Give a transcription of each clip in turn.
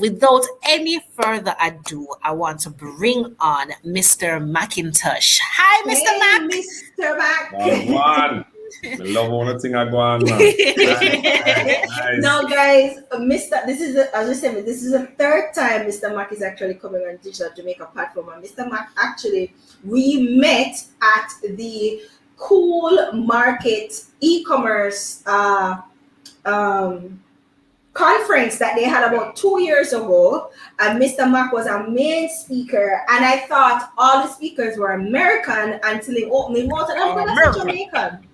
Without any further ado, I want to bring on Mr. McIntosh. Hi, Mr. Hey, Mac. Mr. Mac. One. I love all the thing I go on, man. Nice. Now, guys, as I said, this is the third time Mr. Mac is actually coming on Digital Jamaica platform. And Mr. Mac, actually, we met at the Cool Market e-commerce conference that they had about 2 years ago, and Mr. Mac was a main speaker, and I thought all the speakers were American until he opened his mouth and I thought, that's a Jamaican.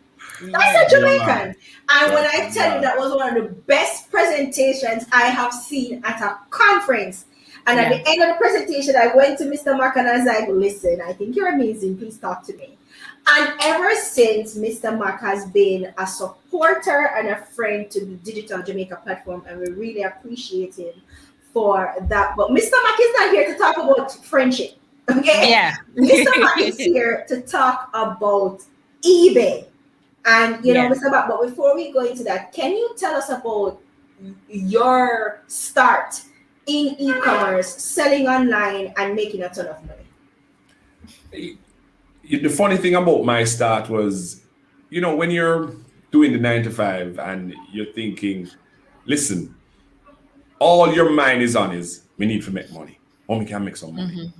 That's a Jamaican. And when I tell you that was one of the best presentations I have seen at a conference. And at the end of the presentation, I went to Mr. Mac and I was like, listen, I think you're amazing. Please talk to me. And ever since, Mr. Mac has been a supporter and a friend to the Digital Jamaica platform, and we really appreciate him for that. But Mr. Mac is not here to talk about friendship, okay? Yeah. Mr. Mac is here to talk about eBay. And, you know, Mr. Mac, but before we go into that, can you tell us about your start in e-commerce, selling online, and making a ton of money? The funny thing about my start was, you know, when you're doing the 9 to 5 and you're thinking, listen, all your mind is on is, we need to make money, or we can make some money. Mm-hmm.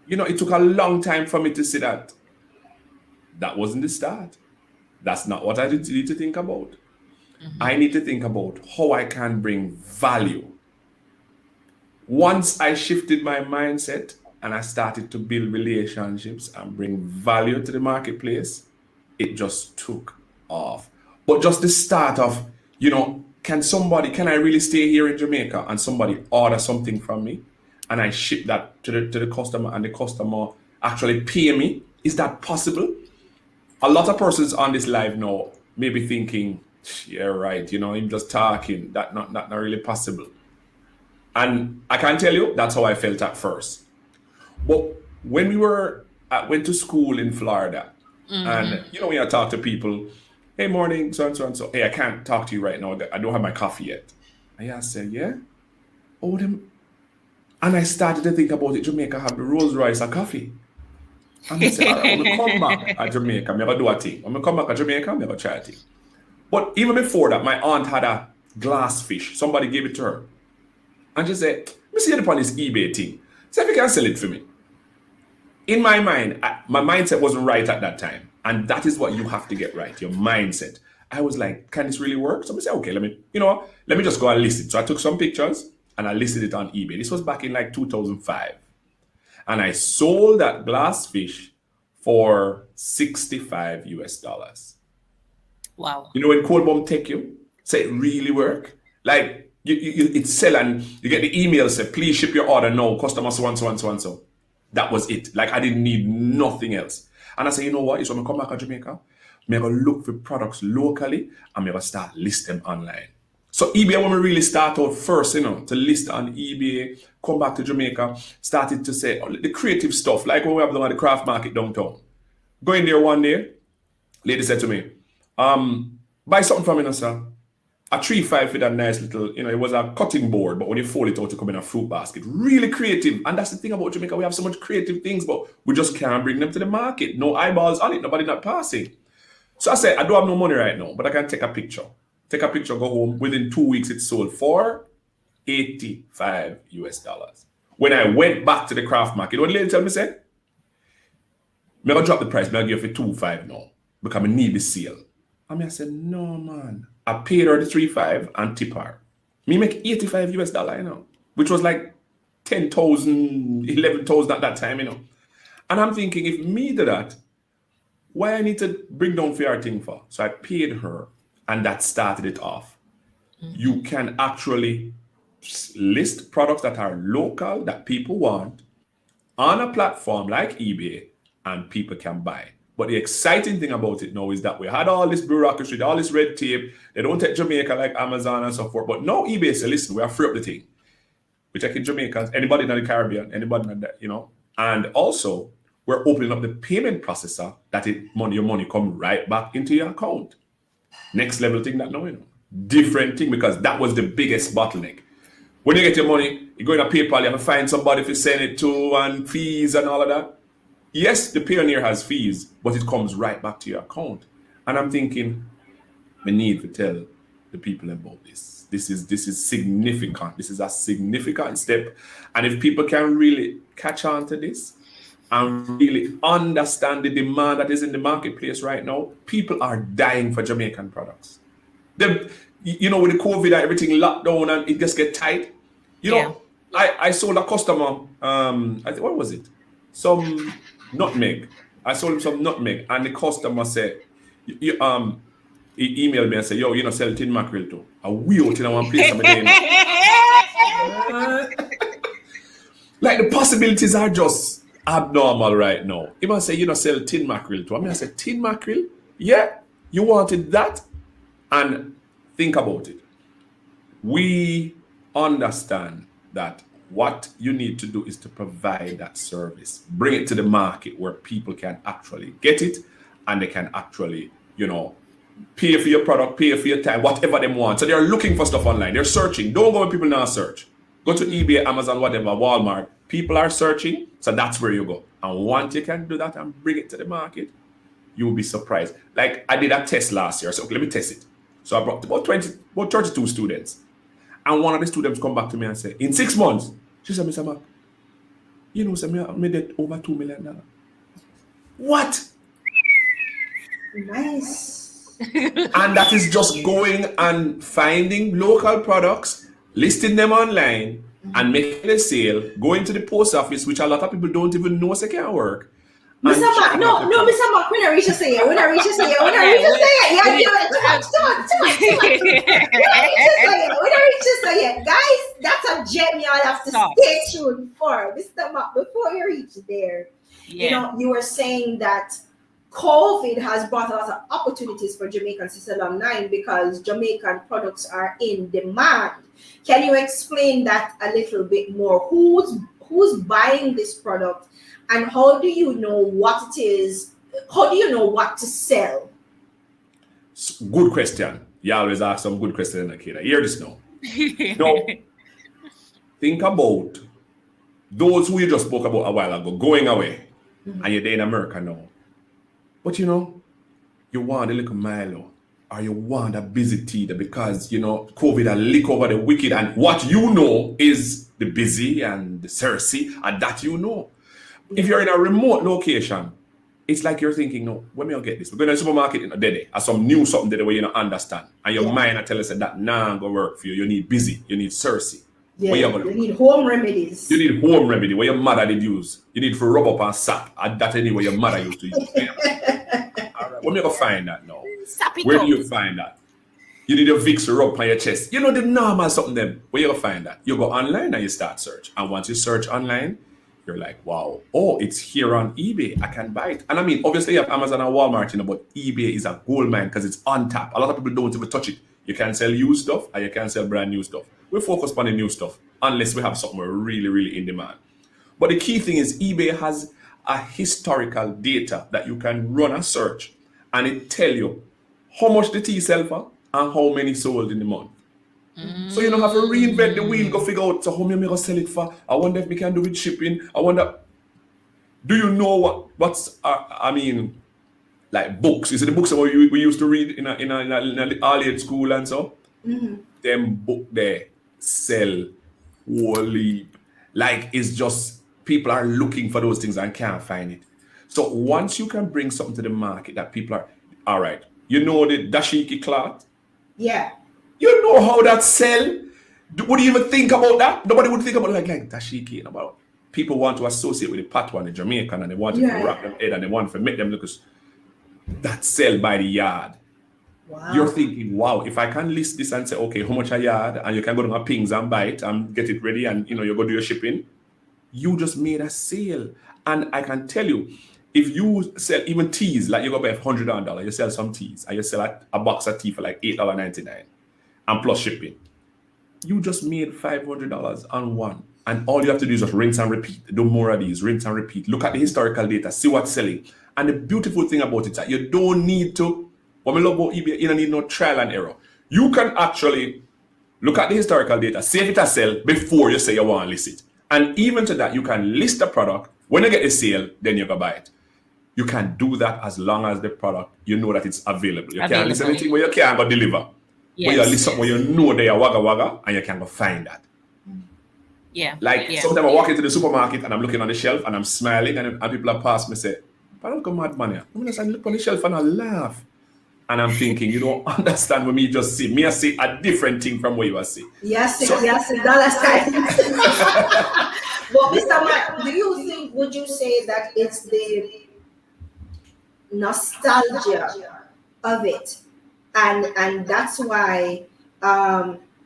You know, it took a long time for me to see that wasn't the start. That's not what I need to think about. Mm-hmm. I need to think about how I can bring value. Once I shifted my mindset, and I started to build relationships and bring value to the marketplace, it just took off. But just the start of, you know, can I really stay here in Jamaica and somebody order something from me and I ship that to the customer and the customer actually pay me? Is that possible? A lot of persons on this live now may be thinking, yeah, right, you know, I'm just talking, that's not really possible. And I can tell you, that's how I felt at first. But when we went to school in Florida, and you know, when I talk to people, hey, morning, so and so and so, hey, I can't talk to you right now. I don't have my coffee yet. And I said, yeah. Oh, them. And I started to think about it. Jamaica have the Rolls Royce of coffee. And I said, all right, I'm gonna come back at Jamaica. I'm gonna do a thing. I'm gonna come back at Jamaica. I'm gonna try a thing. But even before that, my aunt had a glass fish. Somebody gave it to her, and she said, "Let me see it upon this eBay thing. See if you can sell it for me." In my mind, my mindset wasn't right at that time. And that is what you have to get right, your mindset. I was like, can this really work? So I said, okay, let me just go and list it. So I took some pictures and I listed it on eBay. This was back in like 2005. And I sold that glass fish for $65 US. Wow. You know, when Cold Bomb take you, say it really work. Like it's sell and you get the email say, please ship your order now, customer so and so and so and so. That was it. Like I didn't need nothing else. And I said, you know what? It's when I come back to Jamaica, I'm going to look for products locally and I'm going to start list them online. So eBay, when we really start out first, you know, to list on eBay, come back to Jamaica, started to say the creative stuff, like when we have done at the craft market downtown. Go in there one day, lady said to me, buy something from me, sir. A 3-5 with a nice little, you know, it was a cutting board, but when you fold it out, it come in a fruit basket. Really creative. And that's the thing about Jamaica. We have so much creative things, but we just can't bring them to the market. No eyeballs on it. Nobody not passing. So I said, I don't have no money right now, but I can take a picture. Take a picture, go home. Within 2 weeks, it sold for $85 US. When I went back to the craft market, what the lady tell me, say, I'm going to drop the price. I'm going to give you for $2.5 now because I need the sale. And I said, no, man. I paid her the 3.5 and tip her. Me make $85 US, you know, which was like 10,000, 11,000 at that time, you know. And I'm thinking, if me do that, why I need to bring down for her thing for? So I paid her, and that started it off. Mm-hmm. You can actually list products that are local, that people want, on a platform like eBay, and people can buy. But the exciting thing about it now is that we had all this bureaucracy, all this red tape. They don't take Jamaica like Amazon and so forth. But now eBay says, listen, we are free up the thing. We're taking Jamaicans, anybody in the Caribbean, anybody in that, you know. And also, we're opening up the payment processor that your money come right back into your account. Next level thing that now, you know. Different thing, because that was the biggest bottleneck. When you get your money, you go in a PayPal, you have to find somebody to send it to and fees and all of that. Yes, the Pioneer has fees, but it comes right back to your account. And I'm thinking, we need to tell the people about this. This is significant. This is a significant step. And if people can really catch on to this and really understand the demand that is in the marketplace right now, people are dying for Jamaican products. With the COVID and everything locked down and it just get tight. I sold a customer, I think, what was it? Some nutmeg. I sold him some nutmeg, and the customer said, he emailed me and said, yo, sell tin mackerel too. I will in one place. Like the possibilities are just abnormal right now. He must say, sell tin mackerel too. I said, tin mackerel? Yeah, you wanted that? And think about it. We understand that what you need to do is to provide that service, bring it to the market where people can actually get it and they can actually, pay for your product, pay for your time, whatever they want. So they're looking for stuff online. They're searching. Don't go where people now search. Go to eBay, Amazon, whatever, Walmart. People are searching. So that's where you go. And once you can do that and bring it to the market, you will be surprised. Like I did a test last year. So okay, let me test it. So I brought about 32 students. And one of the students come back to me and say, in 6 months, she said, Mr. Mark, I made it over $2 million. What? Nice. And that is just going and finding local products, listing them online, and making a sale, going to the post office, which a lot of people don't even know so can work. Mr. Mark, no, Mr. Mark, when I reach to say it, guys, that's a gem y'all have to stay tuned for. Mr. Mark, before you reach there, you were saying that COVID has brought a lot of opportunities for Jamaicans to sell online because Jamaican products are in demand. Can you explain that a little bit more? Who's buying this product? And how do you know what it is? How do you know what to sell? Good question. You always ask some good questions, Akira. Hear this now. Now, think about those who you just spoke about a while ago, going away, and you're there in America now. But you want a little Milo, or you want a busy tea because, COVID will lick over the wicked, and what you know is the busy and the Cersei, and that you know. If you're in a remote location, it's like you're thinking, no, when me I'll get this? We're going to the supermarket in a day, or some new something there where you don't understand. And your mind will tell us that I'm going to work for you. You need busy. You need Cersei. Yeah, you need home remedies. You need home remedy where your mother did use. You need for rub up and sap. And that anyway your mother used to use. All right. Where me going to find that now? Where do you find that? You need a Vicks rub on your chest. The normal something then. Where you going to find that? You go online and you start search. And once you search online, you're like, wow, it's here on eBay. I can buy it. And I mean, obviously you have Amazon and Walmart, but eBay is a gold mine because it's on tap. A lot of people don't even touch it. You can sell used stuff or you can sell brand new stuff. We focus on the new stuff unless we have something really, really in demand. But the key thing is eBay has a historical data that you can run a search and it tell you how much the tea sell for and how many sold in the month. So you don't have to reinvent the wheel, go figure out, so how many am I going to sell it for? I wonder if we can do with shipping. I wonder, do you know what's, like books? You see the books that we used to read in a all-age school and so? Them book there sell wholly. Like it's just, people are looking for those things and can't find it. So once you can bring something to the market that people are, all right, the dashiki cloth? Yeah. You know how that sell? Would you even think about that? Nobody would think about it like dashiki. About people want to associate with the patois, the Jamaican, and they want to wrap them head and they want to make them look as that sell by the yard. Wow. You're thinking, wow, if I can list this and say, okay, how much a yard, and you can go to my pings and buy it and get it ready, and you go do your shipping, you just made a sale. And I can tell you, if you sell even teas, like you go buy $100, you sell some teas, and you sell a box of tea for like $8.99. And plus shipping, you just made $500 on one. And all you have to do is just rinse and repeat. Do more of these, rinse and repeat. Look at the historical data, see what's selling. And the beautiful thing about it is that you don't need to, what I love about eBay, you don't need no trial and error. You can actually Look at the historical data. See if it has sell before you say you want to list it. And even to that, you can list the product. When you get the sale, then you go buy it. You can do that as long as the product, you know that it's available. You can't list anything where you can't go deliver. But you list something where you know they are wagga and you can go find that. Yeah. Sometimes I walk into the supermarket and I'm looking on the shelf and I'm smiling and people are past me say, but look at mad man here. I'm just look on the shelf and I laugh. And I'm thinking, you don't understand when me just see. Me I see a different thing from what you are seeing. Yes, dollar signs. But Mr. Mac, would you say that it's the nostalgia of it? And that's why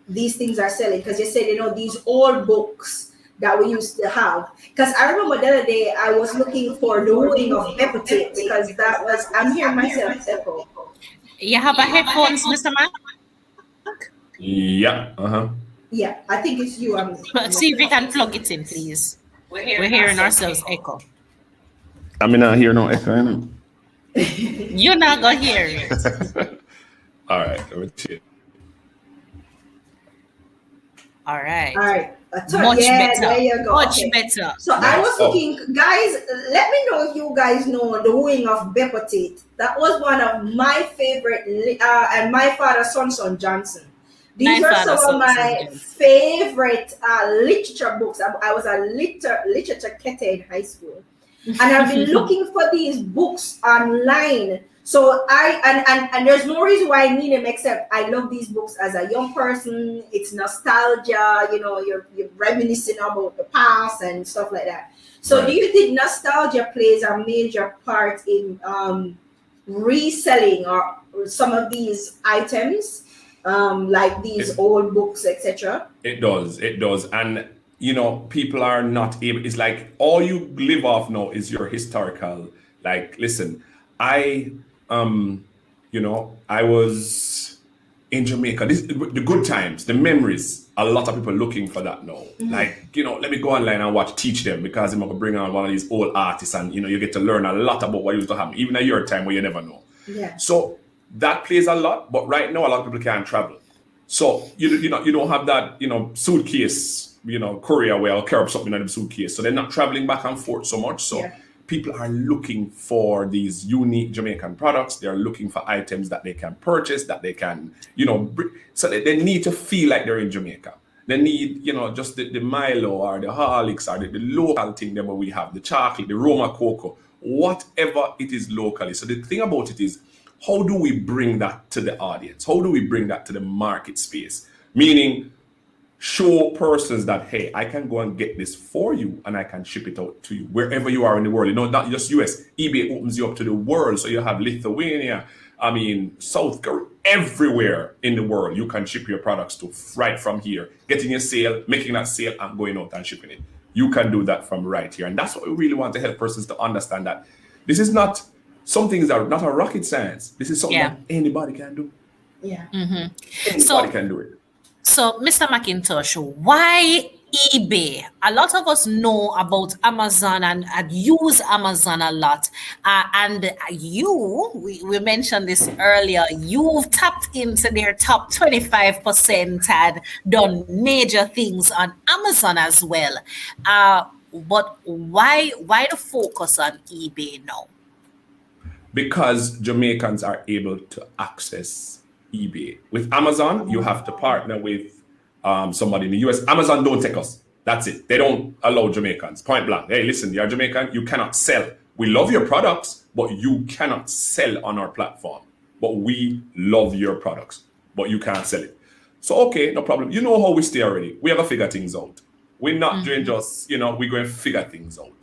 these things are selling, because you said, these old books that we used to have. Because I remember the other day I was looking for The Wooing of Peppertit, because I'm hearing myself echo. You have a headphones, Mr. Mac? Yeah. Yeah, I think it's you. See if we can plug it in, please. We're hearing ourselves echo. I mean, I hear no echo. You're not going to hear it. All right, let me see. All right. Much better. There you go. Much better. So I was thinking, guys, let me know if you guys know The Wooing of Peppertit. That was one of my favorite, and my father, Son Johnson. These were some of my favorite literature books. I was a literature kete in high school. And I've been looking for these books online. So and there's no reason why I need them except I love these books as a young person. It's nostalgia, you're reminiscing about the past and stuff like that. So do you think nostalgia plays a major part in reselling or some of these items, like these old books, etc.? It does. And people are not able. It's like all you live off now is your historical. Like, listen, I was in Jamaica. The good times, the memories. A lot of people looking for that now. Mm-hmm. Like, let me go online and teach them, because I'm gonna bring on one of these old artists, and you get to learn a lot about what used to happen, even at your time where you never know. Yeah. So that plays a lot. But right now, a lot of people can't travel. So you don't have that suitcase, courier where I'll carry up something in the suitcase. So they're not traveling back and forth so much. So people are looking for these unique Jamaican products. They're looking for items that they can purchase, that they can, so they need to feel like they're in Jamaica. They need, just the Milo or the Horlicks or the local thing that we have, the chocolate, the Roma cocoa, whatever it is locally. So the thing about it is, how do we bring that to the audience? How do we bring that to the market space? Meaning, show persons that, hey, I can go and get this for you and I can ship it out to you wherever you are in the world. Not just US. eBay opens you up to the world. So you have Lithuania, South Korea, everywhere in the world you can ship your products to right from here. Getting a sale, making that sale and going out and shipping it. You can do that from right here. And that's what we really want to help persons to understand, that this is not some things are not a rocket science. This is something that anybody can do. Yeah. Mm-hmm. Anybody can do it. So, Mr. McIntosh, why eBay? A lot of us know about Amazon and use Amazon a lot. And we mentioned this earlier, you've tapped into their top 25% and done major things on Amazon as well. But why the focus on eBay now? Because Jamaicans are able to access eBay. With Amazon, you have to partner with somebody in the US. Amazon don't take us. That's it. They don't allow Jamaicans. Point blank. Hey, listen, you're Jamaican, you cannot sell. We love your products, but you cannot sell on our platform. But we love your products, but you can't sell it. So, okay, no problem. You know how we stay already. We have to figure things out. We're not doing just, we're going to figure things out.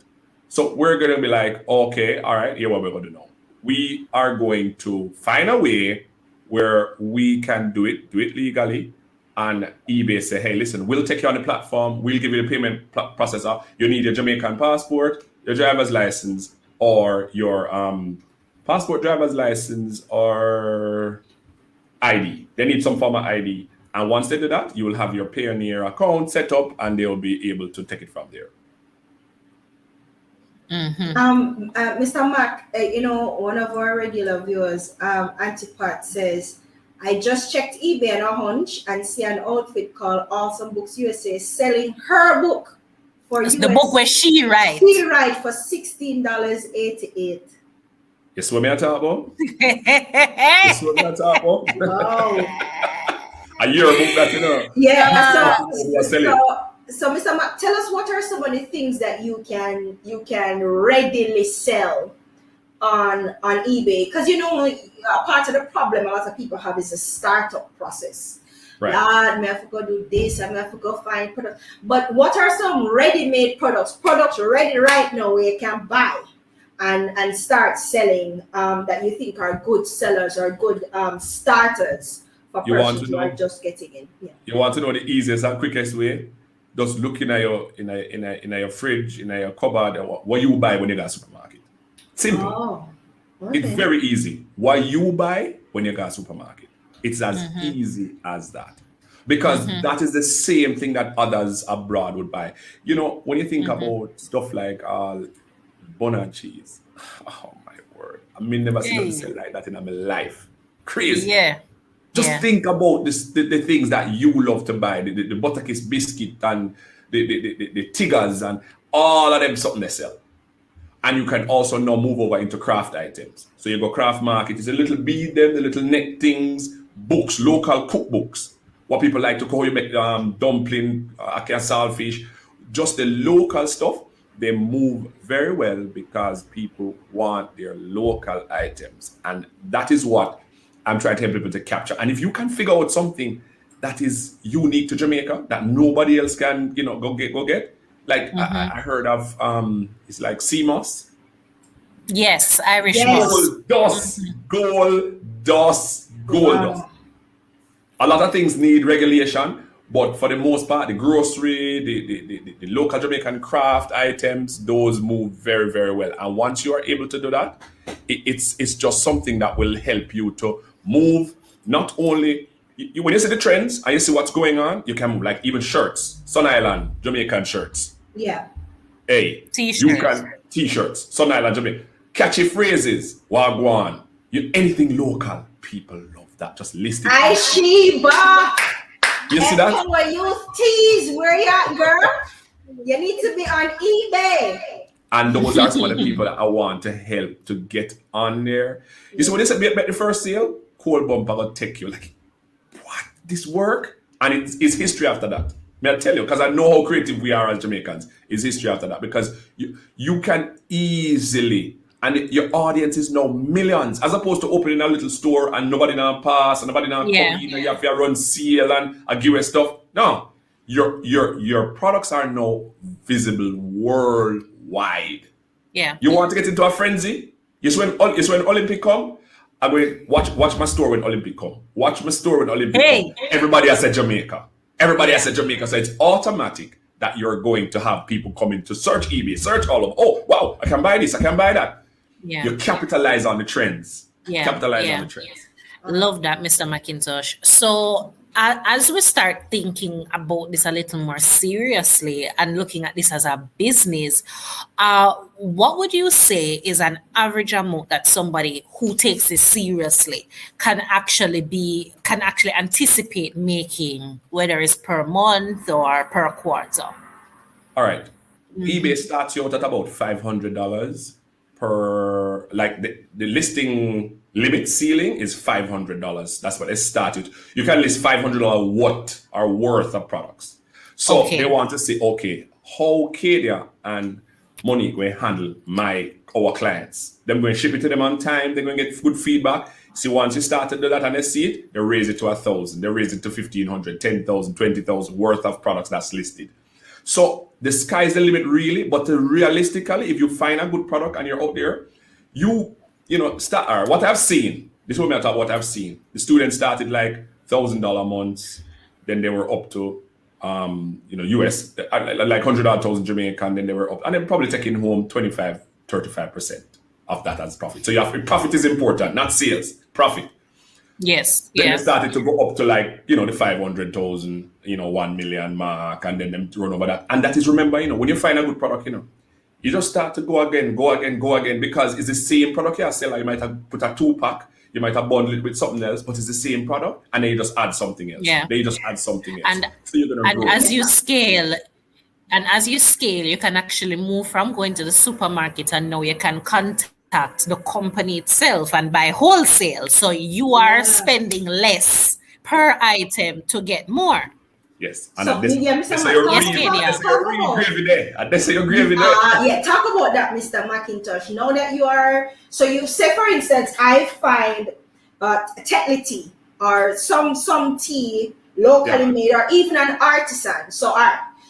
So we're going to be like, okay, all right, here's what we're going to do now. We are going to find a way where we can do it legally, and eBay say, hey, listen, we'll take you on the platform, we'll give you the payment processor. You need your Jamaican passport, your driver's license, or your passport, driver's license, or ID. They need some form of ID. And once they do that, you will have your Payoneer account set up, and they'll be able to take it from there. Mr. Mac, one of our regular viewers, Auntie Pat, says, I just checked eBay on a hunch and see an outfit called Awesome Books USA selling her book for The book where she writes. She writes for $16.88. You see what me talk about? You see what me talk about? Wow. A year book that, you know. Yeah. So Mr. Mac, tell us what are some of the things that you can readily sell on eBay, because you know part of the problem a lot of people have is a startup process. Right. Lord, I have to go do this, I have to go find products. But what are some ready-made products ready right now where you can buy and start selling that you think are good sellers or good starters for persons who are just getting in? Yeah. You want to know the easiest and quickest way? Just looking at your fridge, in your cupboard, what you buy when you go to the supermarket. Simple. Oh, okay. It's very easy. What you buy when you go to the supermarket. It's as easy as that. Because that is the same thing that others abroad would buy. You know, when you think about stuff like bun cheese, oh my word. I mean, never seen them sell like that in my life. Crazy. Yeah. Just think about the things that you love to buy, the Butterkiss biscuit and the Tigers and all of them something they sell. And you can also now move over into craft items. So you go craft market, it's a little bead them, the little neck things, books, local cookbooks. What people like to call you make dumpling, saltfish, just the local stuff. They move very well because people want their local items. And that is what I'm trying to help people to capture. And if you can figure out something that is unique to Jamaica that nobody else can, go get. Like I heard of it's like sea moss. Yes, Irish moss. Gold dust. A lot of things need regulation, but for the most part, the grocery, the local Jamaican craft items, those move very, very well. And once you are able to do that, it's just something that will help you to move. Not only when you see the trends and you see what's going on, you can move, like even shirts, Sun Island Jamaican shirts. Yeah. Hey, T-shirts. You can T-shirts, Sun Island Jamaica, catchy phrases, wagwan, anything local. People love that. Just list it. I Sheba. You see that? Our youth tees, where you at, girl? You need to be on eBay. And those are some of the people that I want to help to get on there. You see, when they said make the first sale, Cold Bumper will take you like, what? This work? And it's history after that. May I tell you, because I know how creative we are as Jamaicans. It's history after that. Because you can easily, and your audience is now millions, as opposed to opening a little store and nobody now pass and nobody now come in and you have to run sale and give you stuff. No. Your products are now visible worldwide. Yeah. You want to get into a frenzy? It's when Olympic come. I'm going watch my store when Olympic come. Watch my store when Olympic come. Everybody has said Jamaica. Everybody has said Jamaica. So it's automatic that you're going to have people coming to search eBay, search all of. Oh wow, I can buy this, I can buy that. Yeah. You capitalize on the trends. Capitalize on the trends. Love that, Mr. McIntosh. So as we start thinking about this a little more seriously and looking at this as a business, what would you say is an average amount that somebody who takes this seriously can actually anticipate making, whether it's per month or per quarter? All right. eBay starts you out at about $500 per, like the listing limit ceiling is $500. That's what they started. You can list $500 worth of products. So they want to say, okay, how Cadia and Monique will handle our clients. They're going to ship it to them on time. They're going to get good feedback. See, once you start to do that and they see it, they raise it to 1,000. They raise it to 1,500, 10,000, 20,000 worth of products that's listed. So the sky's the limit, really. But realistically, if you find a good product and you're out there, start. What I've seen, this is what I'm talking about. What I've seen, the students started like $1,000 months, then they were up to US like 100,000 Jamaican, then they were up, and they're probably taking home 35% of that as profit. So profit is important, not sales, profit. Yes. Then they started to go up to like, the 500,000, 1 million mark, and then them to run over that. And that is, remember, when you find a good product, you just start to go again, because it's the same product you sell. You might have put a 2-pack, You might have bundled it with something else, but it's the same product, and then you just add something else. Yeah. Then you just add something else. And So you're gonna and grow. as you scale, you can actually move from going to the supermarket, and now you can contact the company itself and buy wholesale. So you are spending less per item to get more. Yes. And So, this, yeah, this Mr. is Mac, your Yes, real, Kenya. this is your real gravy there. And this is your gravy there. Yeah, talk about that, Mr. McIntosh. Now that you are, so you say, for instance, I find Tetley tea or some tea locally made, or even an artisan. So,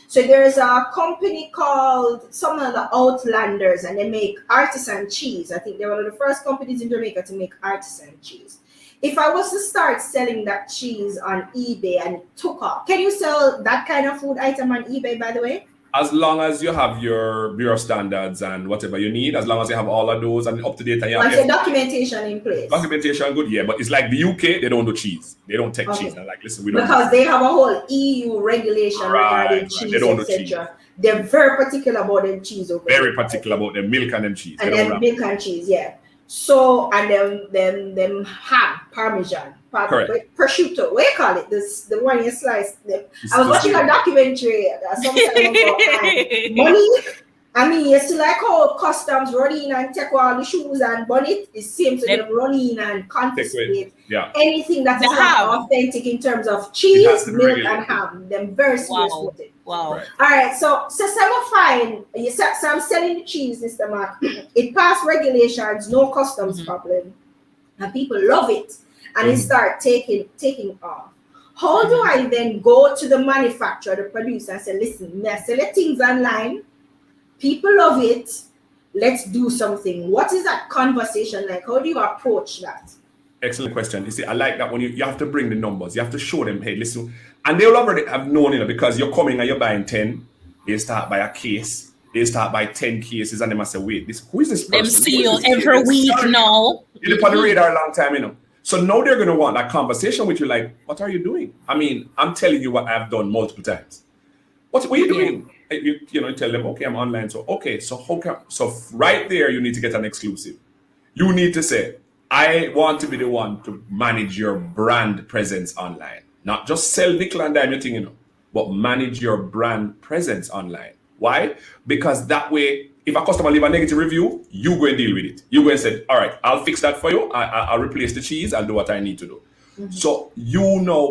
so there's a company called some of the Outlanders, and they make artisan cheese. I think they're one of the first companies in Jamaica to make artisan cheese. If I was to start selling that cheese on eBay and it took off, can you sell that kind of food item on eBay, by the way? As long as you have your Bureau standards and whatever you need, as long as you have all of those and up to date, and you have Once your documentation in place. documentation good, yeah. But it's like the UK, they don't do cheese. They don't take cheese. They're like, listen, we don't. Because they have a whole EU regulation regarding cheese, They don't do cheese. etc. They're very particular about them cheese over there. Very particular about the milk and them cheese. And then milk and cheese, yeah. So, and them ham, parmesan, Correct. prosciutto, what do you call it? The one you slice. I was watching a documentary some time ago. Money, I mean, you see like how customs run in and take all the shoes and bonnet. It seems to them run in and confiscate anything that is not authentic in terms of cheese, milk, and ham. Them very serious with it. Wow. Right. All right, so some fine. So I'm selling the cheese, Mr. Mark. It passed regulations, no customs problem, and people love it, and it start taking off. How do I then go to the manufacturer, the producer, and say, listen, I sell things online. People love it. Let's do something. What is that conversation like? How do you approach that? Excellent question. You see, I like that when you have to bring the numbers. You have to show them, hey, listen. And they'll already have known, because you're coming and you're buying 10. They start by a case. They start by 10 cases, and they must say, wait, who is this person? Them see you every week now. You've been on the radar a long time, So now they're going to want that conversation with you, like, what are you doing? I mean, I'm telling you what I've done multiple times. What are you doing? You tell them, okay, I'm online. So, okay, so right there, you need to get an exclusive. You need to say, I want to be the one to manage your brand presence online. Not just sell nickel and dime your thing, but manage your brand presence online. Why? Because that way, if a customer leave a negative review, you go and deal with it. You go and say, all right, I'll fix that for you. I'll replace the cheese. I'll do what I need to do. Mm-hmm. So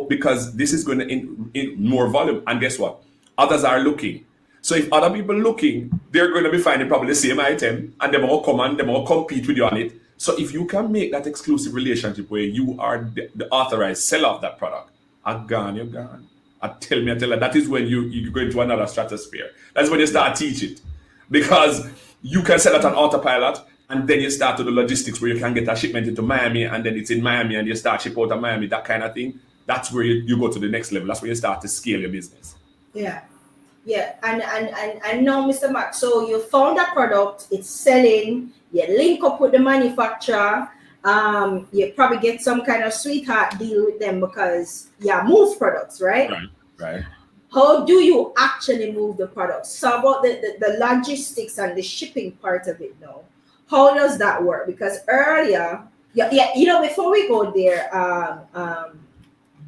because this is going to in more volume. And guess what? Others are looking. So if other people looking, they're going to be finding probably the same item, and they're going to come and they're going to compete with you on it. So if you can make that exclusive relationship where you are the authorized seller of that product, you're gone. I tell you, that is when you go into another stratosphere. That's when you start teaching. Because you can sell it on autopilot, and then you start to the logistics where you can get a shipment into Miami, and then it's in Miami, and you start ship out of Miami, that kind of thing. That's where you go to the next level. That's where you start to scale your business. Yeah. Yeah, and now, Mr. Mac, so you found a product, it's selling, you link up with the manufacturer, you probably get some kind of sweetheart deal with them because move products, right? Right. How do you actually move the products? So about the logistics and the shipping part of it now, how does that work? Because earlier, before we go there,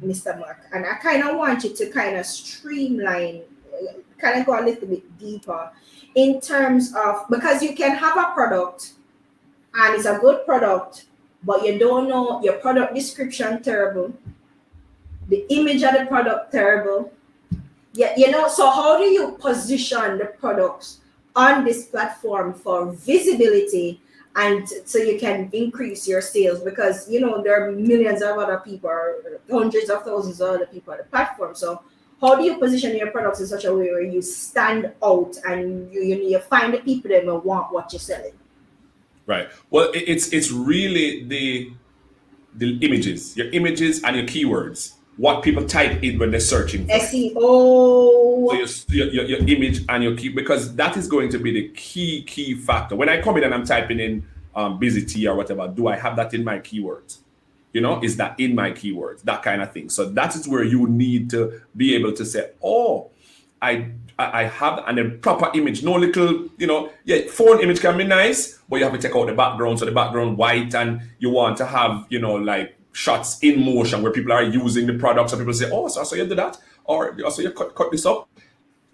Mr. Mark, and I kind of want you to kind of streamline, kind of go a little bit deeper in terms of, because you can have a product and it's a good product, but you don't know your product description terrible, the image of the product terrible. Yeah, so how do you position the products on this platform for visibility and so you can increase your sales? Because there are millions of other people, or hundreds of thousands of other people on the platform. So how do you position your products in such a way where you stand out and you find the people that will want what you're selling? Right. Well, it's really the images, your images and your keywords. What people type in when they're searching for SEO. So your image and your key, because that is going to be the key factor. When I come in and I'm typing in busy tea or whatever, do I have that in my keywords? Is that in my keywords? That kind of thing. So that is where you need to be able to say, I have, and then proper image, no little, phone image can be nice, but you have to take out the background, so the background white, and you want to have, like shots in motion where people are using the product, so people say, oh, so you do that, or so you cut this up.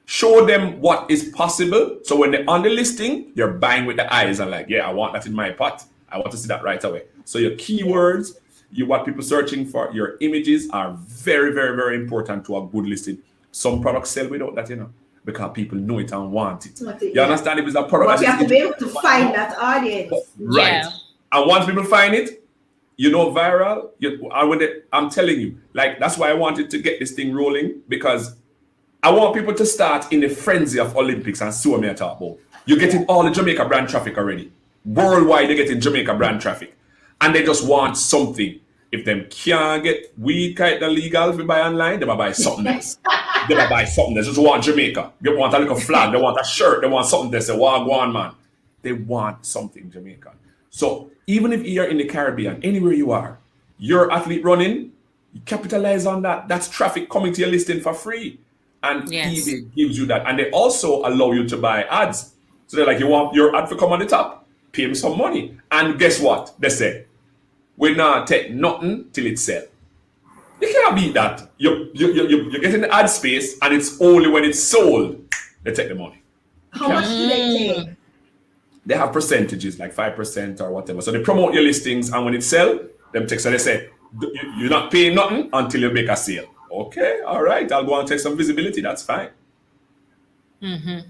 Show them what is possible, so when they're on the listing, you're buying with the eyes and like, yeah, I want that in my pot. I want to see that right away. So your keywords, what people searching for, your images are very, very, very important to a good listing. Some products sell without that, because people know it and want it. You understand? If it's a product, but you have to be able to find that audience. Right. Yeah. And once people find it, viral. I'm telling you, like, that's why I wanted to get this thing rolling, because I want people to start in the frenzy of Olympics and see what I talk about. You're getting all the Jamaica brand traffic already. Worldwide, they're getting Jamaica brand traffic. And they just want something. If them can't get weed kind of legal if you buy online, they might buy something else. They might buy something else. They just want Jamaica. They want a little flag. They want a shirt. They want something. They say, wow, go on, man. They want something Jamaican. So even if you're in the Caribbean, anywhere you are, you're athlete running, you capitalize on that. That's traffic coming to your listing for free. And eBay gives you that. And they also allow you to buy ads. So they're like, you want your ad to come on the top? Pay me some money. And guess what? They say, we not take nothing till it sell. You can't beat that. You're getting the ad space, and it's only when it's sold they take the money. How much do they take? They have percentages, like 5% or whatever. So they promote your listings, and when it sell, them take. So they say, you're not paying nothing until you make a sale. Okay, all right. I'll go and take some visibility. That's fine. So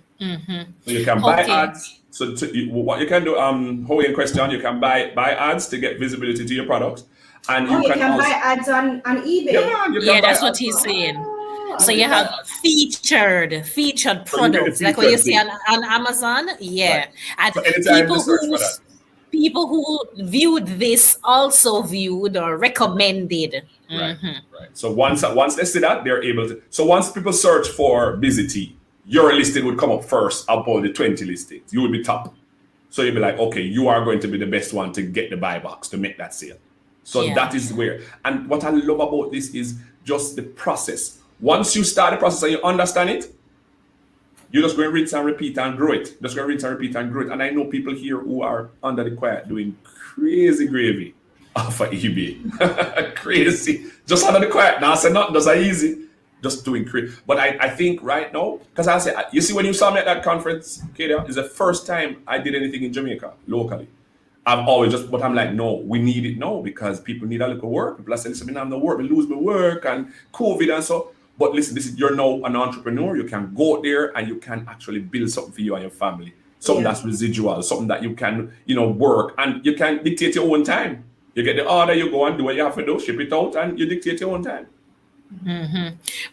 you can buy ads. So what you can do, Howie, question, you can buy ads to get visibility to your products, and you can buy ads on eBay. Yeah, that's what he's saying. So you have featured products, like what you see on Amazon. Yeah, and so people who viewed this also viewed or recommended. Right. So once they see that, they're able to. So once people search for busy tea, your listing would come up first above the 20 listings. You would be top. So you'd be like, okay, you are going to be the best one to get the buy box to make that sale. So that is where. And what I love about this is just the process. Once you start the process and you understand it, you're just going to rinse and repeat and grow it. Just going to rinse and repeat and grow it. And I know people here who are under the quiet doing crazy gravy off of eBay. Crazy. Just under the quiet. Now I said nothing, that's easy. Just doing crazy. But I think right now, because I say, you see, when you saw me at that conference, Kadia, it's the first time I did anything in Jamaica locally. I've always but I'm like, no, we need it now because people need a little work. People are saying, listen, I have no work, we lose my work and COVID and so. But listen, you're now an entrepreneur. You can go out there and you can actually build something for you and your family. Something that's residual, something that you can, work, and you can dictate your own time. You get the order, you go and do what you have to do, ship it out, and you dictate your own time.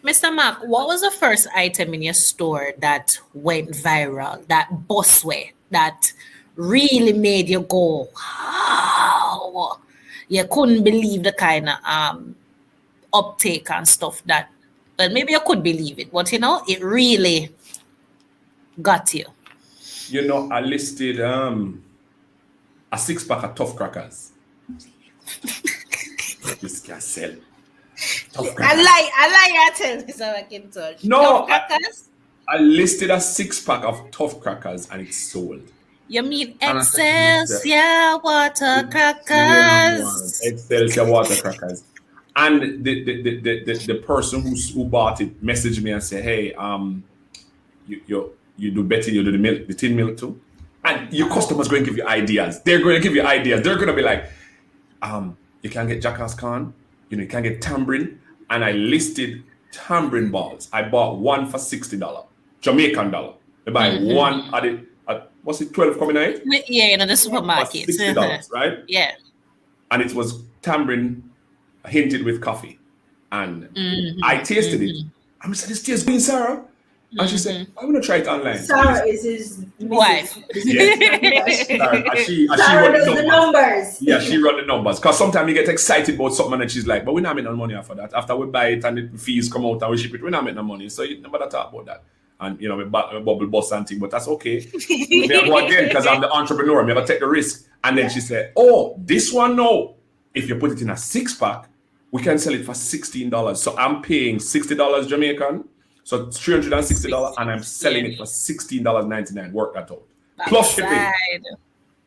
Mr. Mark, what was the first item in your store that went viral, that bust way, that really made you go, wow? You couldn't believe the kind of uptake and stuff that, well, maybe you could believe it, but it really got you. I listed a 6-pack of Tough Crackers. This can sell. I like your Mr. McIntosh. No, I listed a 6-pack of Tough Crackers and it sold. You mean Excelsior Water Crackers? Excelsior Water Crackers. And the person who bought it messaged me and said, hey, you do better, you do the milk, the tin milk too. And your customers going to give you ideas. They're going to give you ideas. They're going to be like, you can get Jackass Corn, you can get tambourine. And I listed tambourine balls. I bought one for $60, Jamaican dollar. They buy one at it. Was it 12 coming out? Yeah, in the supermarket. $60, right? Yeah. And it was tambourine hinted with coffee. And I tasted it. I said, this tastes good, Sarah. And she said, I'm going to try it online. Sarah is his wife. Yes. Sarah does the numbers. Yeah, she run the numbers. Because sometimes you get excited about something and she's like, but we're not making no money after that. After we buy it and the fees come out and we ship it, we're not making no money. So you never talk about that. And, we bubble bust and thing, but that's okay. We never go again because I'm the entrepreneur. We never take the risk. And then she said, oh, this one, no. If you put it in a 6-pack, we can sell it for $16. So I'm paying $60 Jamaican. So it's $360 and I'm selling it for $16.99. Work that out. Plus shipping.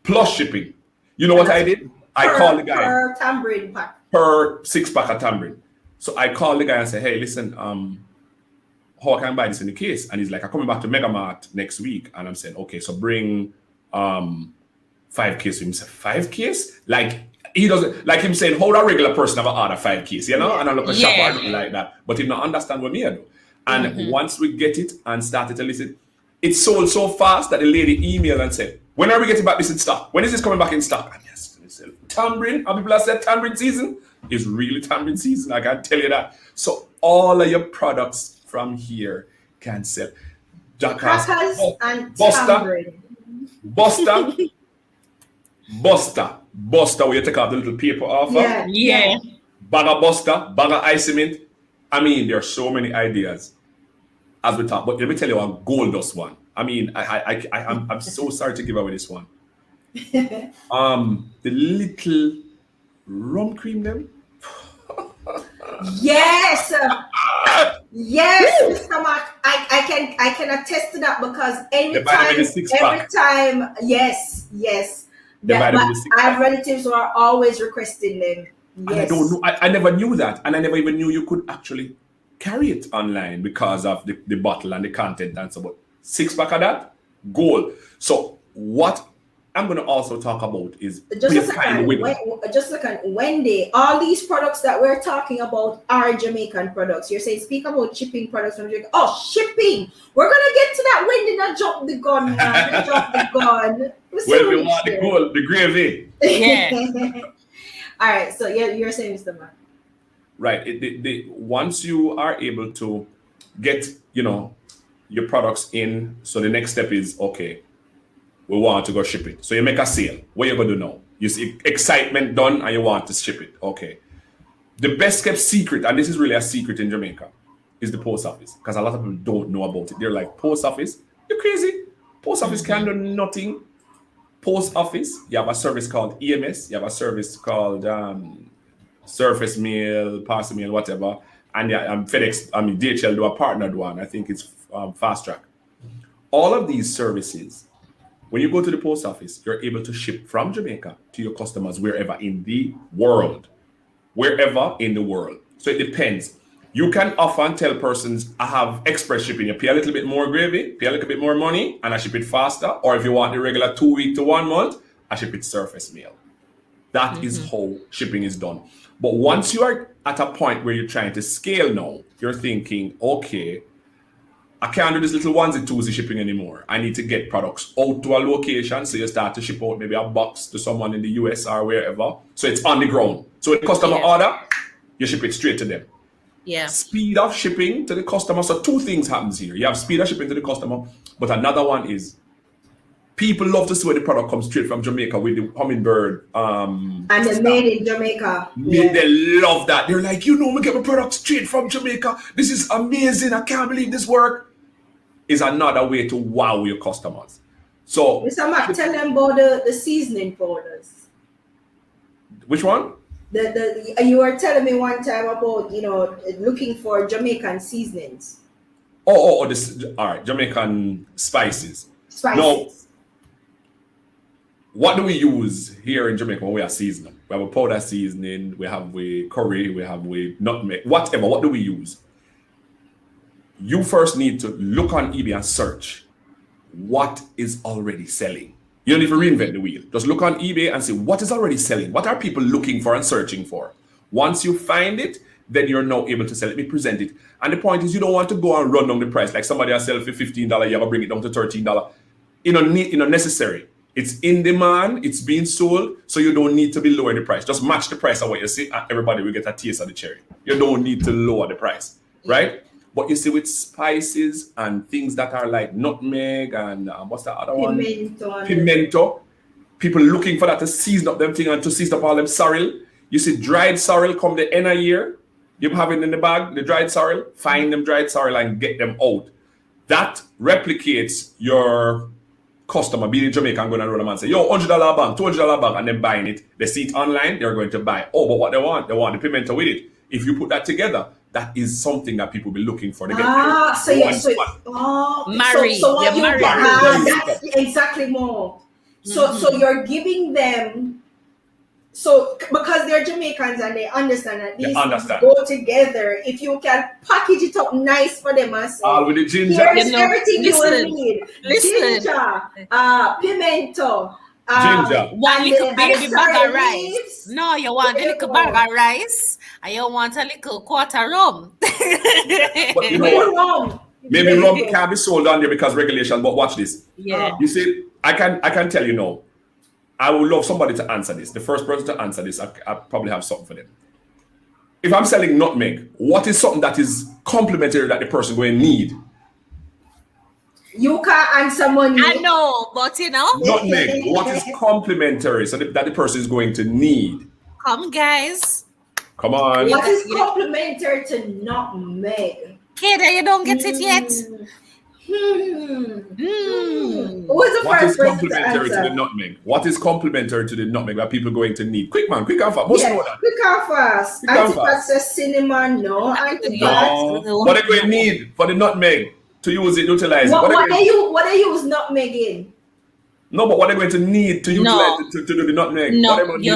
Plus shipping. You know what I did? I called the guy. Per tambourine pack. Per 6-pack of tambourine. So I called the guy and said, hey, listen, how can I buy this in the case? And he's like, I'm coming back to Megamart next week. And I'm saying, okay, so bring 5 case. So he said, 5 case? Like, he doesn't, like him saying, how a regular person have order 5 case, you know? And I look at shop or nothing like that. But he don't understand what me I do. And once we get it and started to listen, it sold so fast that the lady emailed and said, when are we getting back this in stock? When is this coming back in stock? And yes, they said, tambourine, and people have said tambourine season is really tambourine season. I can tell you that. So all of your products from here can sell. Crackers and tambourine. Buster, where you take out the little paper off. Yeah. Bag of Buster, bag of ice cement. I mean, there are so many ideas as we talk. But let me tell you a gold dust one. I mean, I'm so sorry to give away this one. The little rum cream them. Yes, yes, Mr. Mark. I can attest to that because every time, yes. But I have relatives who are always requesting them. Yes. I don't know. I never knew that, and I never even knew you could actually carry it online because of the bottle and the content and so. But 6-pack of that, gold. So what I'm going to also talk about is just a second, Wendy. All these products that we're talking about are Jamaican products. You're saying speak about shipping products from Jamaica. Oh, shipping. We're gonna get to that. Wendy, not jump the gun, man. Jump the gun. Well, we want the gold, the gravy. Yeah. All right. So you're saying, Mr. Man. Right. Once you are able to get, your products in, so the next step is, okay, we want to go ship it. So you make a sale. What you going to do now? You see excitement done and you want to ship it. Okay. The best kept secret, and this is really a secret in Jamaica, is the post office. Because a lot of people don't know about it. They're like, post office? You're crazy. Post office can do nothing. Post office, you have a service called EMS. You have a service called surface mail, parcel mail, whatever. And FedEx, DHL do a partnered one. I think it's Fast Track. All of these services, when you go to the post office, you're able to ship from Jamaica to your customers wherever in the world. Wherever in the world. So it depends. You can often tell persons, I have express shipping. You pay a little bit more gravy, pay a little bit more money, and I ship it faster. Or if you want the regular 2 week to 1 month, I ship it surface mail. That is how shipping is done. But once you are at a point where you're trying to scale now, you're thinking, okay, I can't do this little onesie twosie shipping anymore. I need to get products out to a location. So you start to ship out maybe a box to someone in the US or wherever. So it's on the ground. So when the customer order, you ship it straight to them. Yeah. Speed of shipping to the customer. So 2 things happens here. You have speed of shipping to the customer, but another one is people love to see when the product comes straight from Jamaica with the hummingbird. And they're made in Jamaica. They love that. They're like, we get my product straight from Jamaica. This is amazing. I can't believe this work. Is another way to wow your customers. So Mr. Mac, tell them about the seasoning powders. Which one? You were telling me one time about looking for Jamaican seasonings. This all right, Jamaican spices. Now, what do we use here in Jamaica when we are seasoning? We have a powder seasoning, we have curry, we have nutmeg, whatever. What do we use? You first need to look on eBay and search what is already selling. You don't need to reinvent the wheel. Just look on eBay and see what is already selling. What are people looking for and searching for? Once you find it, then you're now able to sell it. Let me present it. And the point is, you don't want to go and run down the price. Like somebody else sell for $15, you have to bring it down to $13. Necessary. It's in demand, it's being sold, so you don't need to be lowering the price. Just match the price of what you see, and everybody will get a taste of the cherry. You don't need to lower the price, right? But you see, with spices and things that are like nutmeg and what's the other one? Pimento. People looking for that to season up them thing and to season up all them sorrel. You see dried sorrel come the end of year. You have it in the bag, the dried sorrel. Find them dried sorrel and get them out. That replicates your customer being in Jamaica and going around and say, yo, $100 bag, $200 bag, and then buying it. They see it online, they're going to buy. Oh, but what they want the pimento with it. If you put that together, that is something that people be looking for. They get so yes, so Marry. so what you married. that's exactly more. So you're giving them. So because they're Jamaicans and they understand that these things go together, if you can package it up nice for them and say, all with the ginger, here's everything you will need. Ginger, pimento, ginger. One little baby bag side of rice. leaves. No, you want a little bag of rice and you want a little quarter rum. But you know No what? rum. Maybe rum can't be sold on there because regulation, but watch this. Yeah. You see, I can tell you now. I would love somebody to answer this. The first person to answer this, I probably have something for them. If I'm selling nutmeg, what is something that is complementary that the person going to need? You can't answer money. I know, but you know. Nutmeg, what is complementary so that the person is going to need? Come, guys. Come on. What is complementary to nutmeg? Kida, you don't get it yet. Who's the What is first person complementary to the nutmeg? What is complementary to the nutmeg that people are going to need? Quick man, quick and fast. Most know that. Quick and fast. Quick and Antipax says cinnamon, no. Antipax. No. What are they going to need for the nutmeg to use it, utilize it? What they use nutmeg in? No, but what they're going to need to utilize it to do the nutmeg? No, you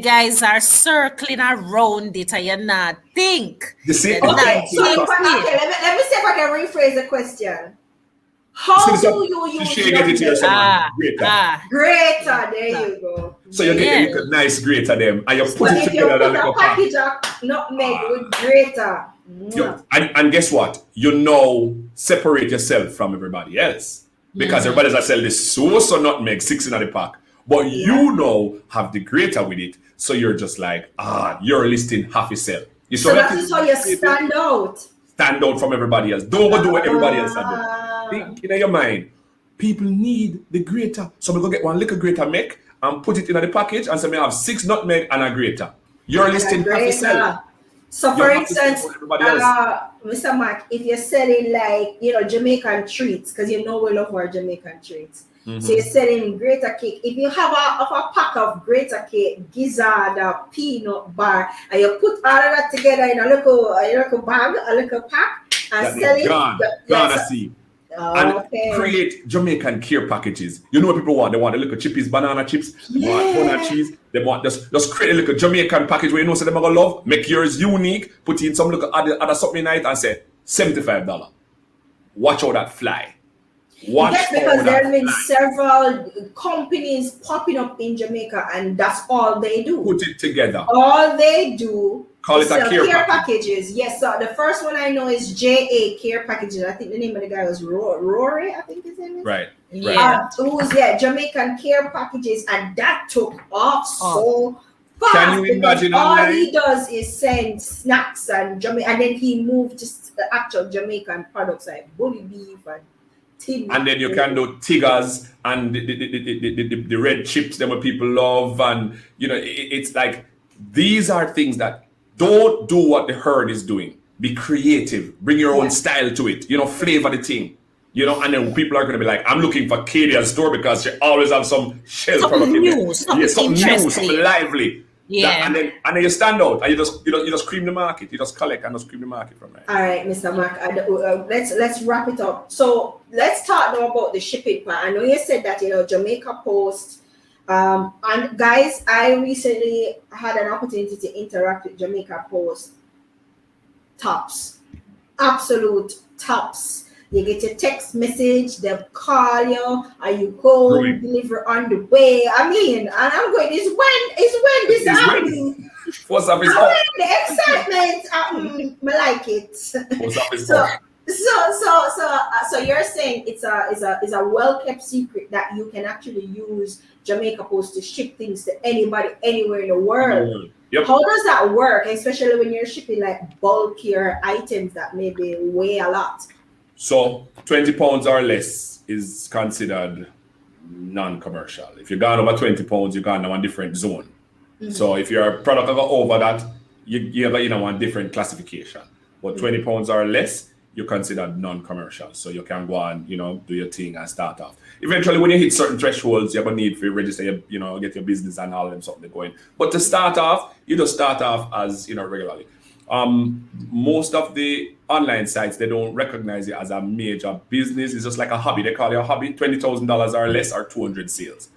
guys are circling around it and you're not think. You see? Okay, so let me see if I can rephrase the question. How do you use grater? Grater, there you go. So you get a nice grater them and you put it together in a package of nutmeg with grater. And guess what? You now separate yourself from everybody else. Because everybody's are selling this sauce or nutmeg, 16 at the pack. But you now have the grater with it. So you're just like, you're listing half a sell. So that is how you stand out. Stand out from everybody else. Don't go do what everybody else are doing. Think in your mind, people need the grater. So we go get one little grater make and put it in the package and say, I have 6 nutmeg and a grater. You're listing half a sell. So for instance, Mr. Mac, if you're selling Jamaican treats, because we love our Jamaican treats. So you're selling grater cake. If you have a pack of grater cake, gizzard, a peanut bar, and you put all of that together in a little bag, a little pack, and sell it. And create Jamaican care packages. You know what people want? They want a little chippies, banana chips, they want banana cheese. They want just create a little Jamaican package where you know so they're gonna love. Make yours unique. Put in some little other something in it and say $75. Watch how that fly. Because there have been several companies popping up in Jamaica, and that's all they do. Put it together. All they do. Call it a care packages. Yes, so the first one I know is JA Care Packages. I think the name of the guy was Rory, I think his name is. Right. Jamaican Care Packages, and that took off so fast. Can you imagine all he does is send snacks and and then he moved to the actual Jamaican products like bully beef and tin. And then you can do tigers and the red chips that what people love, and it's like these are things that don't do what the herd is doing. Be creative. Bring your own style to it. Flavor the thing. And then people are going to be like, I'm looking for Kadia's store because she always have some shell product in there. Something new, something lively. Yeah. And then you stand out and you just cream the market. You just collect and just cream the market from there. All right, Mr. Mac. Let's wrap it up. So let's talk now about the shipping part. I know you said that Jamaica Post. And guys, I recently had an opportunity to interact with Jamaica Post. Tops, absolute tops. You get your text message, they call you, and you go deliver on the way. I mean, and I'm going, is when this happening. What's up? Is the excitement, I like it. What's up? Is So you're saying it's a well-kept secret that you can actually use Jamaica Post to ship things to anybody anywhere in the world. Yep. How does that work, especially when you're shipping like bulkier items that maybe weigh a lot? So 20 pounds or less is considered non-commercial. If you're gone over 20 pounds, you're gone to a different zone. Mm-hmm. So if your product go over that, you have a different classification. But 20 pounds or less, you're considered non-commercial. So you can go and, do your thing and start off. Eventually, when you hit certain thresholds, you're going to need to register, get your business and all them something going. But to start off, you just start off as, regularly. Most of the online sites, they don't recognize it as a major business. It's just like a hobby. They call it a hobby, $20,000 or less or 200 sales.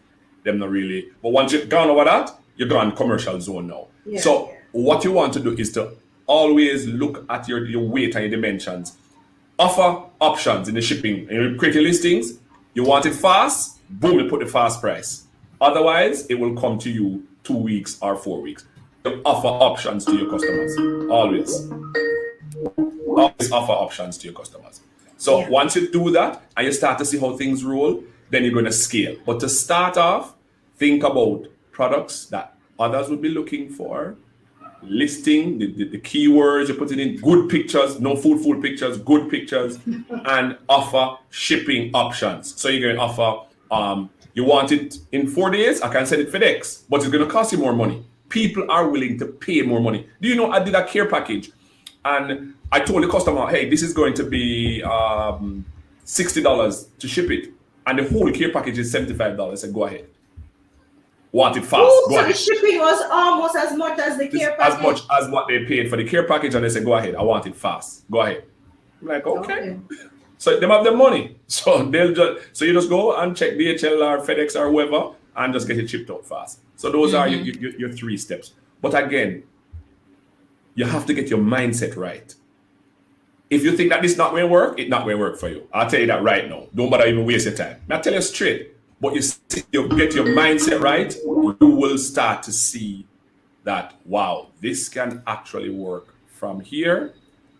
Them not really. But once you've gone over that, you're gone commercial zone now. Yeah, so yeah. what you want to do is to always look at your weight and your dimensions. Offer options in the shipping. And you create your listings. You want it fast, boom, you put the fast price. Otherwise, it will come to you 2 weeks or 4 weeks. You offer options to your customers. Always. Always offer options to your customers. So once you do that and you start to see how things roll, then you're going to scale. But to start off, think about products that others would be looking for, listing the keywords you're putting in, good pictures, no food pictures, good pictures, and offer shipping options. So you're going to offer, you want it in 4 days, I can send it FedEx, but it's going to cost you more money. People are willing to pay more money. Do you know, I did a care package and I told the customer, hey, this is going to be $60 to ship it. And the whole care package is $75. I said, go ahead. Want it fast. Ooh, go so ahead. the shipping was almost as much as the care package? As much as what they paid for the care package. And they said, go ahead. I want it fast. Go ahead. I'm like, okay. So they have the money. So so you just go and check DHL or FedEx or whoever and just get it shipped out fast. So those are your 3 steps. But again, you have to get your mindset right. If you think that this not going to work, it's not going to work for you. I'll tell you that right now. Don't bother even waste your time. I'll tell you straight. But you get your mindset right, you will start to see that, wow, this can actually work from here.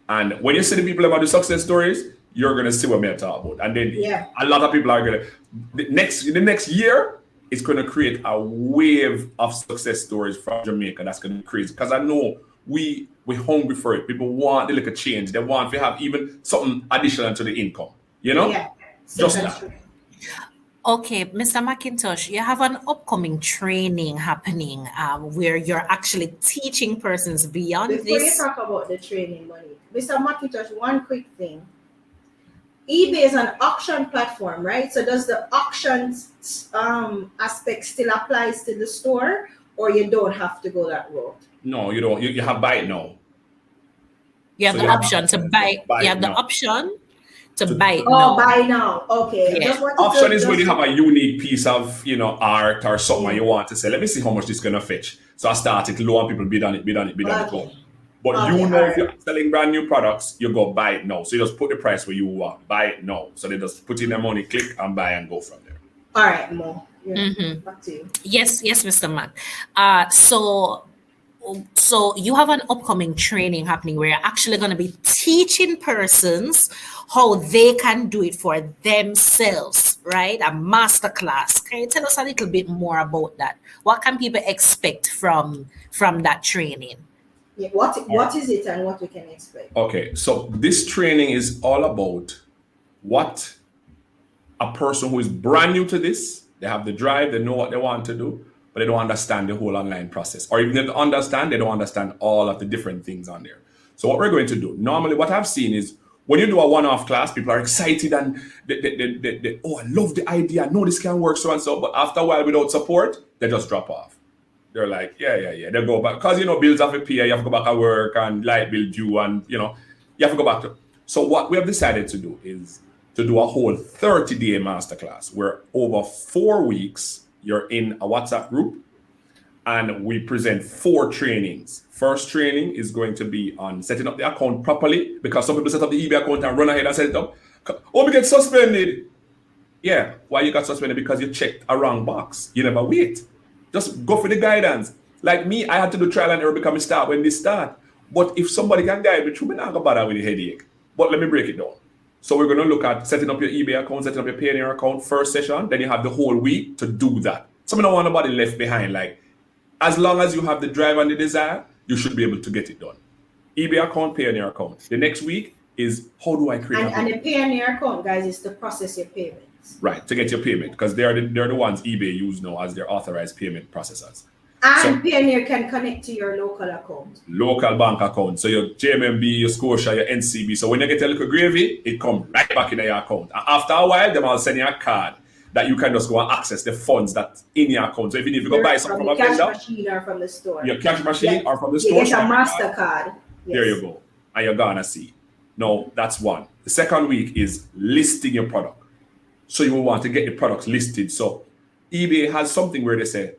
And when you see the people about the success stories, you're going to see what I'm talking about. And then a lot of people are going to, the next year, it's going to create a wave of success stories from Jamaica. That's going to be crazy. Because I know we're hungry for it. People want the little change. They want to have even something additional to the income. You know? Yeah. Just that. Okay, Mr. McIntosh, you have an upcoming training happening where you're actually teaching persons beyond Before this. you talk about the training money, Mr. McIntosh, one quick thing. eBay is an auction platform, right? So does the auctions aspect still applies to the store, or you don't have to go that route? No, you don't. You have buy it now. You have So the you have option to option buy. to buy You have it the now. option to buy it Oh, now. buy now. Okay. Yeah. Just wanted to Option is just- when you have a unique piece of art or something you want to say. Let me see how much this is gonna fetch. So I start it low and people bid on it. Go. But Okay, you know, alright. if you're selling brand new products, you go buy it now. So you just put the price where you want. Buy it now. So they just put in their money, click and buy and go from there. All right, Mo. Back to you. Yes, Mr. Mac. So you have an upcoming training happening where you're actually going to be teaching persons how they can do it for themselves, right? A masterclass. Can you tell us a little bit more about that? What can people expect from that training? Yeah, what is it and what we can expect? Okay, so this training is all about what a person who is brand new to this, they have the drive, they know what they want to do, but they don't understand the whole online process. Or even if they understand, they don't understand all of the different things on there. So what we're going to do, normally what I've seen is when you do a one-off class, people are excited and they oh, I love the idea, I know this can work, so and so, but after a while without support, they just drop off. They're like, yeah. They go back, because, bills have to pay, you have to go back at work and light bill due and, you have to go back to. So what we have decided to do is to do a whole 30-day masterclass where over 4 weeks, you're in a WhatsApp group and we present 4 trainings. First training is going to be on setting up the account properly, because some people set up the eBay account and run ahead and set it up. Oh, we get suspended. Yeah, why you got suspended? Because you checked a wrong box. You never wait. Just go for the guidance. Like me, I had to do trial and error become a start when this start. But if somebody can guide me through, I'm not going to bother with the headache. But let me break it down. So we're going to look at setting up your eBay account, setting up your Payoneer account, first session. Then you have the whole week to do that. So I don't want nobody left behind. Like, as long as you have the drive and the desire, you should be able to get it done. eBay account, Payoneer account. The next week is how do I create And the Payoneer account, guys, is to process your payments. Right, to get your payment, because they're the ones eBay use now as their authorized payment processors. And Payoneer can connect to your local account. Local bank account. So your JMB, your Scotia, your NCB. So when you get a little gravy, it comes right back in your account. And after a while, they will send you a card that you can just go and access the funds that's in your account. So if you need to go buy something from a cash vendor, machine or from the store. your cash machine or from the store. You get a MasterCard. There you go. And you're gonna see. No, that's one. The second week is listing your product. So you will want to get the products listed. So eBay has something where they say,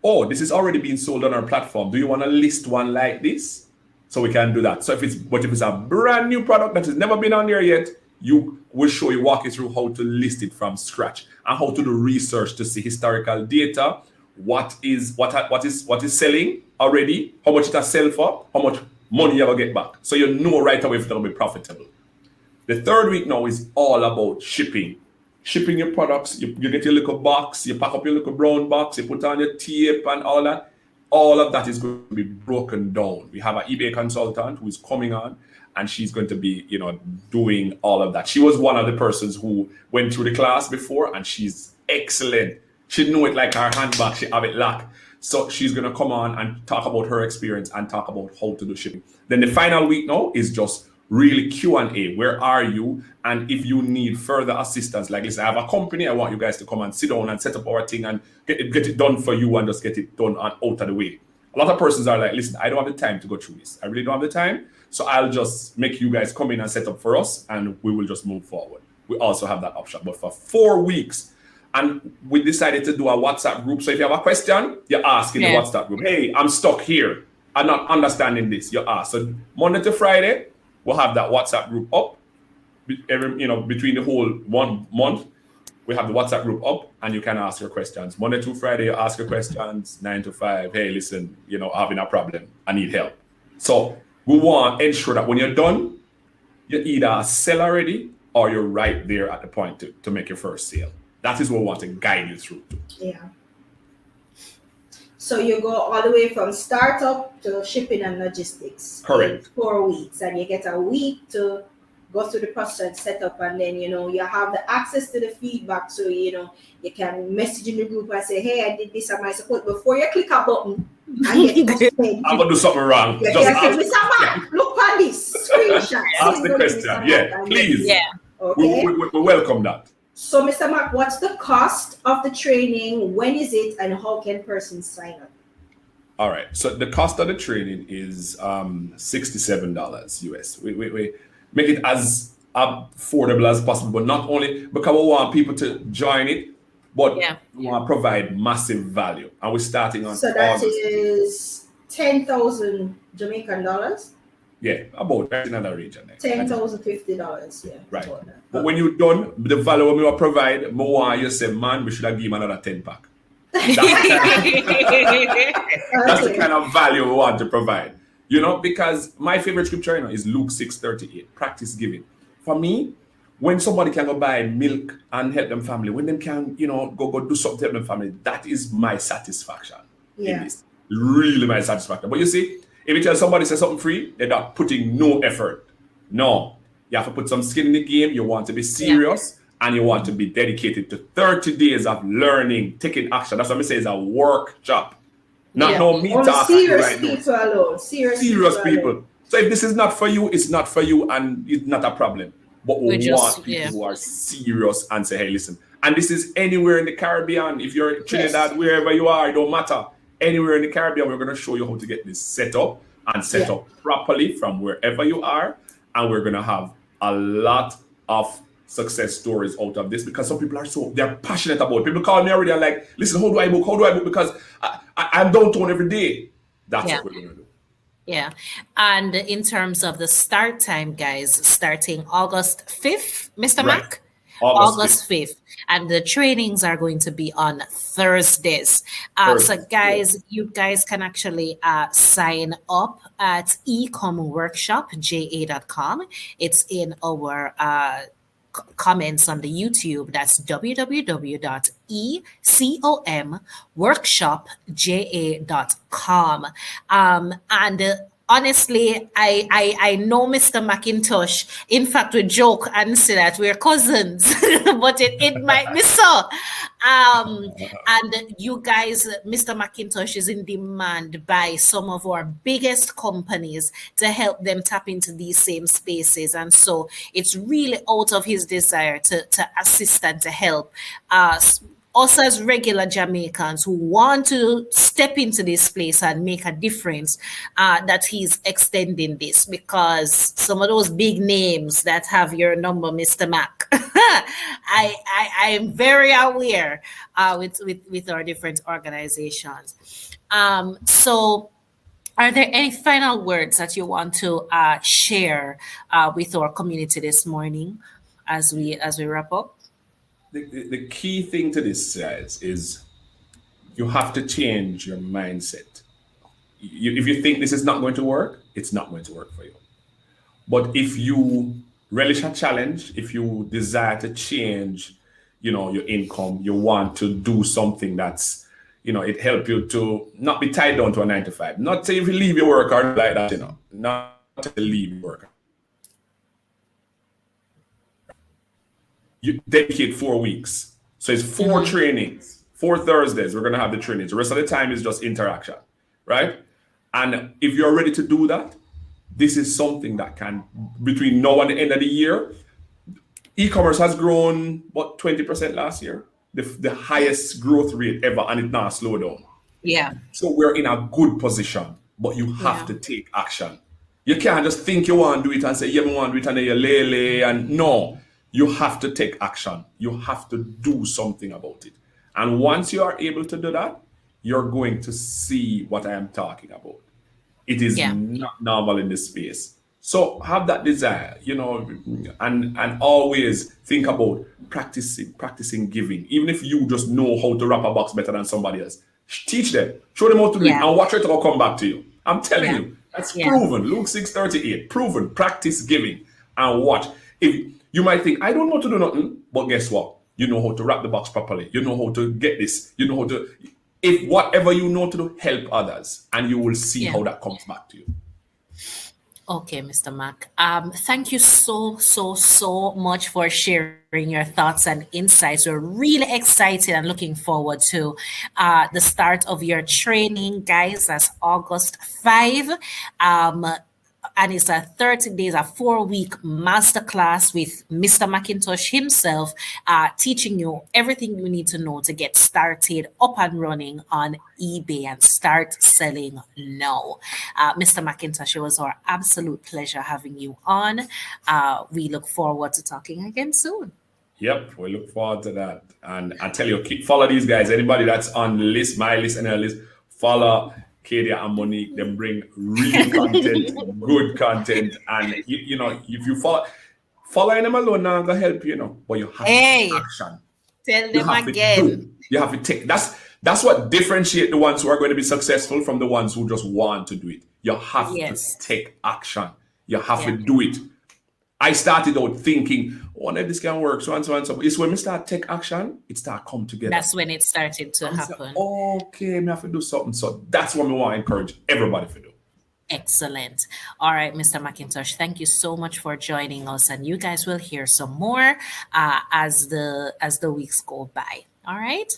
oh, this is already being sold on our platform. Do you want to list one like this? So we can do that. So if it's a brand new product that has never been on there yet, we'll walk you through how to list it from scratch and how to do research to see historical data, what is selling already, how much it has sell for, how much money you ever get back. So you know right away if it'll be profitable. The third week now is all about shipping. Shipping your products, you get your little box, you pack up your little brown box, you put on your tape and all that. All of that is going to be broken down. We have an eBay consultant who is coming on, and she's going to be, doing all of that. She was one of the persons who went through the class before, and she's excellent. She knew it like her handbag. She have it locked. So she's going to come on and talk about her experience and talk about how to do shipping. Then the final week now is just really Q&A. Where are you? And if you need further assistance, like listen, I have a company, I want you guys to come and sit down and set up our thing and get it done for you and just get it done and out of the way. A lot of persons are like, listen, I don't have the time to go through this. I really don't have the time. So I'll just make you guys come in and set up for us and we will just move forward. We also have that option. But for 4 weeks, and we decided to do a WhatsApp group. So if you have a question, you ask in the WhatsApp group, hey, I'm stuck here. I'm not understanding this. You ask. So Monday to Friday, we'll have that WhatsApp group up. Between the whole 1 month, we have the WhatsApp group up and you can ask your questions. Monday to Friday, you ask your questions, 9 to 5. Hey, listen, having a problem. I need help. So we want to ensure that when you're done, you're either sell already or you're right there at the point to make your first sale. That is what we want to guide you through. Yeah. So you go all the way from startup to shipping and logistics. Correct. In 4 weeks, and you get a week to go through the process, set up, and then you have the access to the feedback. So you can message in the group and say, "Hey, I did this at my support." Before you click a button and get I'm gonna do something wrong. You can say, "Mr. Mark, look at this screenshot." Ask the question. Yeah, please. Yeah. Okay. We welcome that. So, Mr. Mark, what's the cost of the training? When is it, and how can persons sign up? All right. So the cost of the training is $67 US. We make it as affordable as possible, but not only because we want people to join it, but we want to provide massive value. And we're starting on so that is 10,000 Jamaican dollars. Yeah, about that in that region. $10,050. Yeah. Right. But when you're done, the value we will provide, more you say, man, we should have given another 10 pack. That's the kind of value we want to provide. Because my favorite scripture is Luke 6:38. Practice giving. For me, when somebody can go buy milk and help them family, when them can, go do something to help them family, that is my satisfaction. Yeah. It is really my satisfaction. But you see, if you tell somebody say something free, they're not putting no effort. No. You have to put some skin in the game. You want to be serious and you want to be dedicated to 30 days of learning, taking action. That's what I say is a workshop. Not no me talking serious right people now. Alone. Serious people. Alone. So if this is not for you, it's not for you and it's not a problem. But we want people who are serious and say, hey, listen. And this is anywhere in the Caribbean. If you're in Trinidad, wherever you are, it don't matter. Anywhere in the Caribbean, we're going to show you how to get this set up and set up properly from wherever you are. And we're going to have a lot of success stories out of this because some people they're passionate about it. People call me already and like, listen, how do I book? Because I'm downtown every day. That's what we're going to do. Yeah. And in terms of the start time, guys, starting August 5th, Mr. Mac? August 5th. And the trainings are going to be on Thursdays. So guys, you guys can actually sign up at ecomworkshopja.com. It's in our comments on the YouTube. That's www.ecomworkshopja.com. And honestly, I know Mr. McIntosh. In fact, we joke and say that we're cousins, but it might be so. And you guys, Mr. McIntosh is in demand by some of our biggest companies to help them tap into these same spaces. And so it's really out of his desire to assist and to help us. us as regular Jamaicans who want to step into this place and make a difference, that he's extending this, because some of those big names that have your number, Mr. Mac, I am very aware with our different organizations. So are there any final words that you want to share with our community this morning as we wrap up? The key thing to this, guys, is you have to change your mindset. If you think this is not going to work, it's not going to work for you. But if you relish a challenge, if you desire to change, your income, you want to do something that's, it help you to not be tied down to a 9 to 5. Not say if you leave your work or like that, not to leave your work. You dedicate 4 weeks. So it's 4 trainings, 4 Thursdays. We're going to have the trainings. The rest of the time is just interaction, right? And if you're ready to do that, this is something that can, between now and the end of the year, e-commerce has grown, 20% last year? The highest growth rate ever, and it not slow down. Yeah. So we're in a good position, but you have to take action. You can't just think you want to do it and say, yeah, I want to do it, and then you lay, and no. You have to take action. You have to do something about it. And once you are able to do that, you're going to see what I am talking about. It is not normal in this space. So have that desire, and always think about practicing giving. Even if you just know how to wrap a box better than somebody else, teach them, show them how to do it, and watch it all come back to you. I'm telling you, that's proven. Luke 6:38, proven. Practice giving and watch. If you might think, I don't know how to do nothing, but guess what? You know how to wrap the box properly. You know how to get this. You know how to, if whatever you know to do, help others, and you will see how that comes back to you. Okay, Mr. Mac. Thank you so much for sharing your thoughts and insights. We're really excited and looking forward to the start of your training, guys. That's August 5. And it's a 30 days, a 4-week masterclass with Mr. McIntosh himself, teaching you everything you need to know to get started up and running on eBay and start selling now. Mr. McIntosh, it was our absolute pleasure having you on. We look forward to talking again soon. Yep, we look forward to that. And I tell you, follow these guys. Anybody that's on the list, my list, and her list, follow Kadia and Monique. They bring real content, good content, and if you following them alone now gonna help you, but you have to take action. Tell them again. You have to take. That's what differentiates the ones who are going to be successful from the ones who just want to do it. You have to take action. You have to do it. I started out thinking, oh, if this can work, so and so and so. It's when we start take action, it start come together. That's when it started to happen. Okay, I have to do something. So that's what we want to encourage everybody to do. Excellent. All right, Mr. McIntosh, thank you so much for joining us. And you guys will hear some more as the weeks go by. All right.